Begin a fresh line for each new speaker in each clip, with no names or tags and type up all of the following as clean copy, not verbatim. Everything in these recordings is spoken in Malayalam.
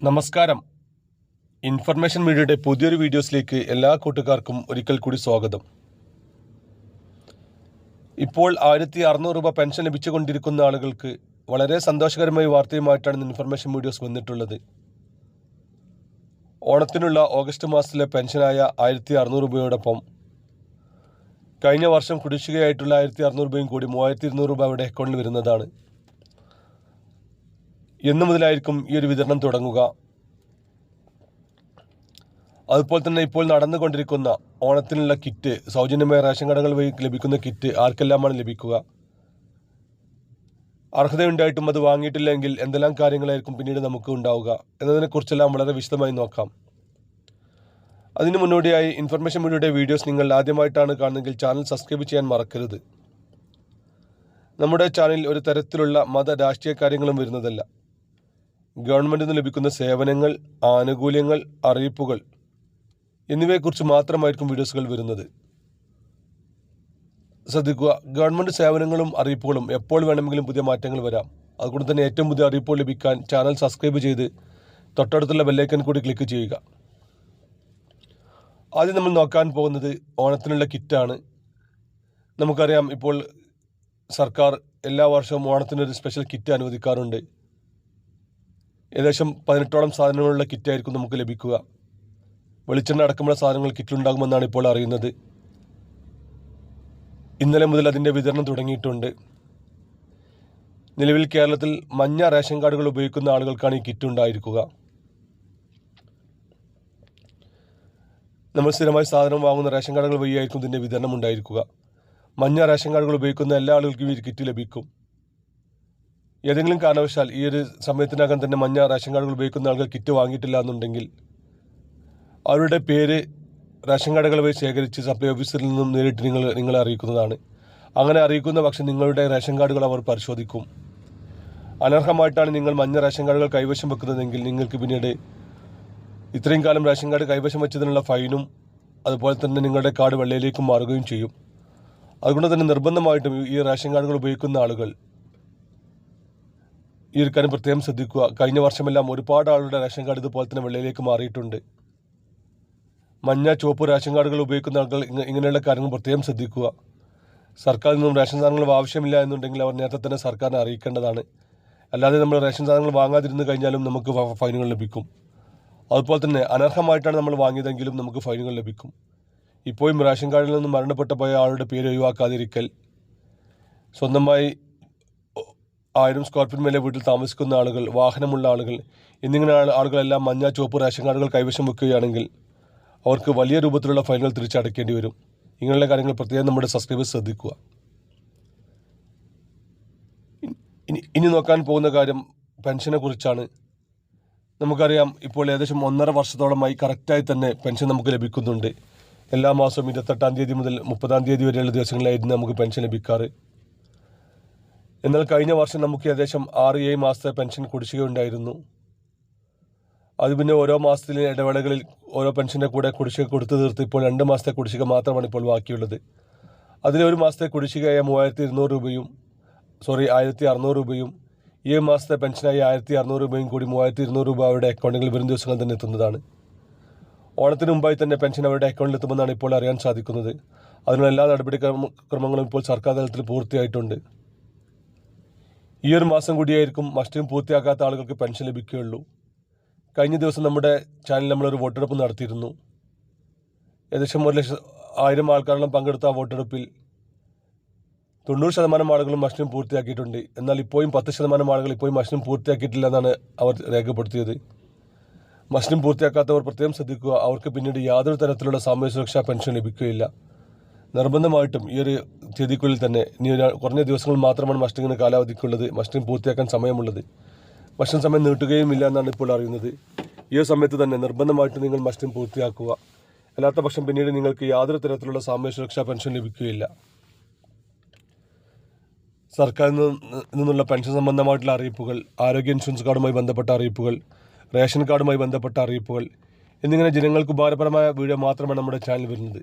നമസ്കാരം. ഇൻഫർമേഷൻ മീഡിയയുടെ പുതിയൊരു വീഡിയോസിലേക്ക് എല്ലാ കൂട്ടുകാർക്കും ഒരിക്കൽ കൂടി സ്വാഗതം. ഇപ്പോൾ 1600 രൂപ പെൻഷൻ ലഭിച്ചുകൊണ്ടിരിക്കുന്ന ആളുകൾക്ക് വളരെ സന്തോഷകരമായ വാർത്തയുമായിട്ടാണ് ഇൻഫർമേഷൻ വീഡിയോസ് വന്നിട്ടുള്ളത്. ഓണത്തിനുള്ള ഓഗസ്റ്റ് മാസത്തിലെ പെൻഷനായ 1600 രൂപയോടൊപ്പം കഴിഞ്ഞ വർഷം കുടിശ്ശികയായിട്ടുള്ള 1600 രൂപയും കൂടി 3200 രൂപ അവരുടെ അക്കൗണ്ടിൽ വരുന്നതാണ്. എന്നു മുതലായിരിക്കും ഈ ഒരു വിതരണം തുടങ്ങുക? അതുപോലെ തന്നെ ഇപ്പോൾ നടന്നുകൊണ്ടിരിക്കുന്ന ഓണത്തിനുള്ള കിറ്റ്, സൗജന്യമായ റേഷൻ കടകൾ വഴി ലഭിക്കുന്ന കിറ്റ് ആർക്കെല്ലാമാണ് ലഭിക്കുക? അർഹതയുണ്ടായിട്ടും അത് വാങ്ങിയിട്ടില്ലെങ്കിൽ എന്തെല്ലാം കാര്യങ്ങളായിരിക്കും പിന്നീട് നമുക്ക് ഉണ്ടാവുക എന്നതിനെക്കുറിച്ചെല്ലാം വളരെ വിശദമായി നോക്കാം. അതിനു മുന്നോടിയായി ഇൻഫർമേഷൻ മീഡിയയുടെ വീഡിയോസ് നിങ്ങൾ ആദ്യമായിട്ടാണ് കാണുന്നതെങ്കിൽ ചാനൽ സബ്സ്ക്രൈബ് ചെയ്യാൻ മറക്കരുത്. നമ്മുടെ ചാനലിൽ ഒരു തരത്തിലുള്ള മത രാഷ്ട്രീയ കാര്യങ്ങളും വരുന്നതല്ല. ഗവൺമെൻറ്റിൽ നിന്ന് ലഭിക്കുന്ന സേവനങ്ങൾ, ആനുകൂല്യങ്ങൾ, അറിയിപ്പുകൾ എന്നിവയെക്കുറിച്ച് മാത്രമായിരിക്കും വീഡിയോസുകൾ വരുന്നത്. ശ്രദ്ധിക്കുക, ഗവൺമെൻറ് സേവനങ്ങളും അറിയിപ്പുകളും എപ്പോൾ വേണമെങ്കിലും പുതിയ മാറ്റങ്ങൾ വരാം. അതുകൊണ്ട് തന്നെ ഏറ്റവും പുതിയ അറിയിപ്പുകൾ ലഭിക്കാൻ ചാനൽ സബ്സ്ക്രൈബ് ചെയ്ത് തൊട്ടടുത്തുള്ള ബെല്ലൈക്കൺ കൂടി ക്ലിക്ക് ചെയ്യുക. ആദ്യം നമ്മൾ നോക്കാൻ പോകുന്നത് ഓണത്തിനുള്ള കിറ്റാണ്. നമുക്കറിയാം, ഇപ്പോൾ സർക്കാർ എല്ലാ വർഷവും ഓണത്തിനൊരു സ്പെഷ്യൽ കിറ്റ് അനുവദിക്കാറുണ്ട്. ഏകദേശം 18ഓളം സാധനങ്ങളുള്ള കിറ്റായിരിക്കും നമുക്ക് ലഭിക്കുക. വെളിച്ചെണ്ണ അടക്കമുള്ള സാധനങ്ങൾ കിറ്റിലുണ്ടാകുമെന്നാണ് ഇപ്പോൾ അറിയുന്നത്. ഇന്നലെ മുതൽ അതിൻ്റെ വിതരണം തുടങ്ങിയിട്ടുണ്ട്. നിലവിൽ കേരളത്തിൽ മഞ്ഞ റേഷൻ കാർഡുകൾ ഉപയോഗിക്കുന്ന ആളുകൾക്കാണ് ഈ കിറ്റ് ഉണ്ടായിരിക്കുക. നമ്മൾ സ്ഥിരമായി സാധനം വാങ്ങുന്ന റേഷൻ കാർഡുകൾ വഴിയായിരിക്കും ഇതിൻ്റെ വിതരണം ഉണ്ടായിരിക്കുക. മഞ്ഞ റേഷൻ കാർഡുകൾ ഉപയോഗിക്കുന്ന എല്ലാ ആളുകൾക്കും ഈ കിറ്റ് ലഭിക്കും. ഏതെങ്കിലും കാരണവശാൽ ഈ ഒരു സമയത്തിനകം തന്നെ മഞ്ഞ റേഷൻ കാർഡുകൾ ഉപയോഗിക്കുന്ന ആളുകൾ കിറ്റ് വാങ്ങിയിട്ടില്ല എന്നുണ്ടെങ്കിൽ അവരുടെ പേര് റേഷൻ കാർഡുകൾ വഴി ശേഖരിച്ച് സപ്ലൈ ഓഫീസിൽ നിന്നും നേരിട്ട് നിങ്ങളെ അറിയിക്കുന്നതാണ്. അങ്ങനെ അറിയിക്കുന്ന പക്ഷം നിങ്ങളുടെ റേഷൻ കാർഡുകൾ അവർ പരിശോധിക്കും. അനർഹമായിട്ടാണ് നിങ്ങൾ മഞ്ഞ റേഷൻ കാർഡുകൾ കൈവശം വെക്കുന്നതെങ്കിൽ നിങ്ങൾക്ക് പിന്നീട് ഇത്രയും കാലം റേഷൻ കാർഡ് കൈവശം വെച്ചതിനുള്ള ഫൈനും അതുപോലെ തന്നെ നിങ്ങളുടെ കാർഡ് വെള്ളയിലേക്കും മാറുകയും ചെയ്യും. അതുകൊണ്ട് തന്നെ നിർബന്ധമായിട്ടും ഈ റേഷൻ കാർഡുകൾ ഉപയോഗിക്കുന്ന ആളുകൾ ഈ ഒരു കാര്യം പ്രത്യേകം ശ്രദ്ധിക്കുക. കഴിഞ്ഞ വർഷമെല്ലാം ഒരുപാട് ആളുടെ റേഷൻ കാർഡ് ഇതുപോലെ തന്നെ വെള്ളയിലേക്ക് മാറിയിട്ടുണ്ട്. മഞ്ഞ, ചുവപ്പ് റേഷൻ കാർഡുകൾ ഉപയോഗിക്കുന്ന ആളുകൾ ഇങ്ങനെയുള്ള കാര്യങ്ങൾ പ്രത്യേകം ശ്രദ്ധിക്കുക. സർക്കാരിൽ നിന്നും റേഷൻ സാധനങ്ങൾ ആവശ്യമില്ല എന്നുണ്ടെങ്കിൽ അവർ നേരത്തെ തന്നെ സർക്കാരിനെ അറിയിക്കേണ്ടതാണ്. അല്ലാതെ നമ്മൾ റേഷൻ സാധനങ്ങൾ വാങ്ങാതിരുന്നു കഴിഞ്ഞാലും നമുക്ക് ഫൈനുകൾ ലഭിക്കും. അതുപോലെ തന്നെ അനർഹമായിട്ടാണ് നമ്മൾ വാങ്ങിയതെങ്കിലും നമുക്ക് ഫൈനുകൾ ലഭിക്കും. ഇപ്പോഴും റേഷൻ കാർഡിൽ നിന്നും മരണപ്പെട്ടു പോയ ആളുടെ പേര് ഒഴിവാക്കാതിരിക്കൽ, സ്വന്തമായി 1000 സ്ക്വയർ ഫീറ്റ് മേലെ വീട്ടിൽ താമസിക്കുന്ന ആളുകൾ, വാഹനമുള്ള ആളുകൾ എന്നിങ്ങനെ ആളുകളെല്ലാം മഞ്ഞ, ചുവപ്പ് റേഷൻ കാർഡുകൾ കൈവശം വെക്കുകയാണെങ്കിൽ അവർക്ക് വലിയ രൂപത്തിലുള്ള ഫൈനുകൾ തിരിച്ചടയ്ക്കേണ്ടി വരും. ഇങ്ങനെയുള്ള കാര്യങ്ങൾ പ്രത്യേകം നമ്മുടെ സബ്സ്ക്രൈബേഴ്സ് ശ്രദ്ധിക്കുക. ഇനി നോക്കാൻ പോകുന്ന കാര്യം പെൻഷനെ കുറിച്ചാണ്. നമുക്കറിയാം, ഇപ്പോൾ ഏകദേശം 1.5 വർഷത്തോളമായി കറക്റ്റായി തന്നെ പെൻഷൻ നമുക്ക് ലഭിക്കുന്നുണ്ട്. എല്ലാ മാസവും 28-ാം തീയതി മുതൽ 30-ാം തീയതി വരെയുള്ള ദിവസങ്ങളായിരുന്നു നമുക്ക് പെൻഷൻ ലഭിക്കാറ്. എന്നാൽ കഴിഞ്ഞ വർഷം നമുക്ക് ഏകദേശം 6-7 മാസത്തെ പെൻഷൻ കുടിശ്ശിക ഉണ്ടായിരുന്നു. അത് പിന്നെ ഓരോ മാസത്തിലെ ഇടവേളകളിൽ ഓരോ പെൻഷൻ്റെ കൂടെ കുടിശ്ശിക കൊടുത്തു തീർത്ത് ഇപ്പോൾ 2 മാസത്തെ കുടിശ്ശിക മാത്രമാണ് ഇപ്പോൾ ബാക്കിയുള്ളത്. അതിൽ ഒരു മാസത്തെ കുടിശ്ശികയായ 1600 രൂപയും ഈ മാസത്തെ പെൻഷനായി 1600 രൂപയും കൂടി 3200 രൂപ അവരുടെ അക്കൗണ്ടുകളിൽ വരും ദിവസങ്ങൾ തന്നെ എത്തുന്നതാണ്. ഓണത്തിന് മുമ്പായി തന്നെ പെൻഷൻ അവരുടെ അക്കൗണ്ടിൽ എത്തുമെന്നാണ് ഇപ്പോൾ അറിയാൻ സാധിക്കുന്നത്. അതിനുള്ള എല്ലാ നടപടിക്രമങ്ങളും ഇപ്പോൾ സർക്കാർ തലത്തിൽ പൂർത്തിയായിട്ടുണ്ട്. ഈ ഒരു മാസം കൂടിയായിരിക്കും മസ്റ്റും പൂർത്തിയാക്കാത്ത ആളുകൾക്ക് പെൻഷൻ ലഭിക്കുകയുള്ളൂ. കഴിഞ്ഞ ദിവസം നമ്മുടെ ചാനലിൽ നമ്മളൊരു വോട്ടെടുപ്പ് നടത്തിയിരുന്നു. ഏകദേശം 1,00,000 ആൾക്കാരോളം പങ്കെടുത്ത ആ വോട്ടെടുപ്പിൽ 90% ആളുകളും മസ്റ്റും പൂർത്തിയാക്കിയിട്ടുണ്ട്. എന്നാൽ ഇപ്പോഴും 10% ആളുകൾ ഇപ്പോഴും മസ്റ്റും പൂർത്തിയാക്കിയിട്ടില്ല എന്നാണ് അവർ രേഖപ്പെടുത്തിയത്. മസ്റ്റും പൂർത്തിയാക്കാത്തവർ പ്രത്യേകം ശ്രദ്ധിക്കുക. അവർക്ക് പിന്നീട് യാതൊരു തരത്തിലുള്ള സാമൂഹ്യ സുരക്ഷാ പെൻഷൻ ലഭിക്കുകയില്ല. നിർബന്ധമായിട്ടും ഈ ഒരു തീയതിക്കുള്ളിൽ തന്നെ, ഇനി കുറഞ്ഞ ദിവസങ്ങൾ മാത്രമാണ് മസ്റ്റിങ്ങിന് കാലാവധിക്കുള്ളത്, മസ്റ്റിംഗ് പൂർത്തിയാക്കാൻ സമയമുള്ളത്. മസ്റ്റിംഗ് സമയം നീട്ടുകയും ഇല്ല എന്നാണ് ഇപ്പോൾ അറിയുന്നത്. ഈ സമയത്ത് തന്നെ നിർബന്ധമായിട്ടും നിങ്ങൾ മസ്റ്റിംഗ് പൂർത്തിയാക്കുക. അല്ലാത്ത പക്ഷം പിന്നീട് നിങ്ങൾക്ക് യാതൊരു തരത്തിലുള്ള സാമൂഹ്യ സുരക്ഷാ പെൻഷൻ ലഭിക്കുകയില്ല. സർക്കാരിൽ നിന്നുള്ള പെൻഷൻ സംബന്ധമായിട്ടുള്ള അറിയിപ്പുകൾ, ആരോഗ്യ ഇൻഷുറൻസ് കാർഡുമായി ബന്ധപ്പെട്ട അറിയിപ്പുകൾ, റേഷൻ കാർഡുമായി ബന്ധപ്പെട്ട അറിയിപ്പുകൾ എന്നിങ്ങനെ ജനങ്ങൾക്ക് ഉപകാരപ്രദമായ വീഡിയോ മാത്രമാണ് നമ്മുടെ ചാനൽ വരുന്നത്.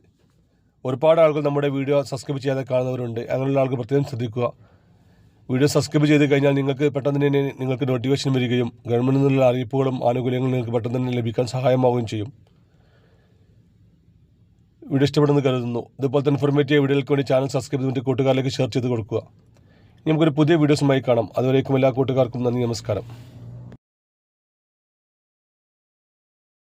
ഒരുപാട് ആളുകൾ നമ്മുടെ വീഡിയോ സബ്സ്ക്രൈബ് ചെയ്യാതെ കാണുന്നവരുണ്ട്. അങ്ങനെയുള്ള ആളുകൾ പ്രത്യേകം ശ്രദ്ധിക്കുക. വീഡിയോ സബ്സ്ക്രൈബ് ചെയ്ത് കഴിഞ്ഞാൽ നിങ്ങൾക്ക് പെട്ടെന്ന് തന്നെ നിങ്ങൾക്ക് നോട്ടിഫിക്കേഷൻ വരികയും ഗവൺമെൻറ്റിൽ നിന്നുള്ള അറിയിപ്പുകളും ആനുകൂല്യങ്ങളും നിങ്ങൾക്ക് പെട്ടെന്ന് തന്നെ ലഭിക്കാൻ സഹായമാവുകയും ചെയ്യും. വീഡിയോ ഇഷ്ടപ്പെടുന്നു കരുതുന്നു. ഇതുപോലത്തെ ഇൻഫോർമേറ്റീവ് വീഡിയോകൾക്ക് വേണ്ടി ചാനൽ സബ്സ്ക്രൈബ് ചെയ്തിട്ട് കൂട്ടുകാരിലേക്ക് ഷെയർ ചെയ്ത് കൊടുക്കുക. നമുക്കൊരു പുതിയ വീഡിയോസുമായി കാണാം. അതുവരേക്കും എല്ലാ കൂട്ടുകാർക്കും നന്ദി, നമസ്കാരം.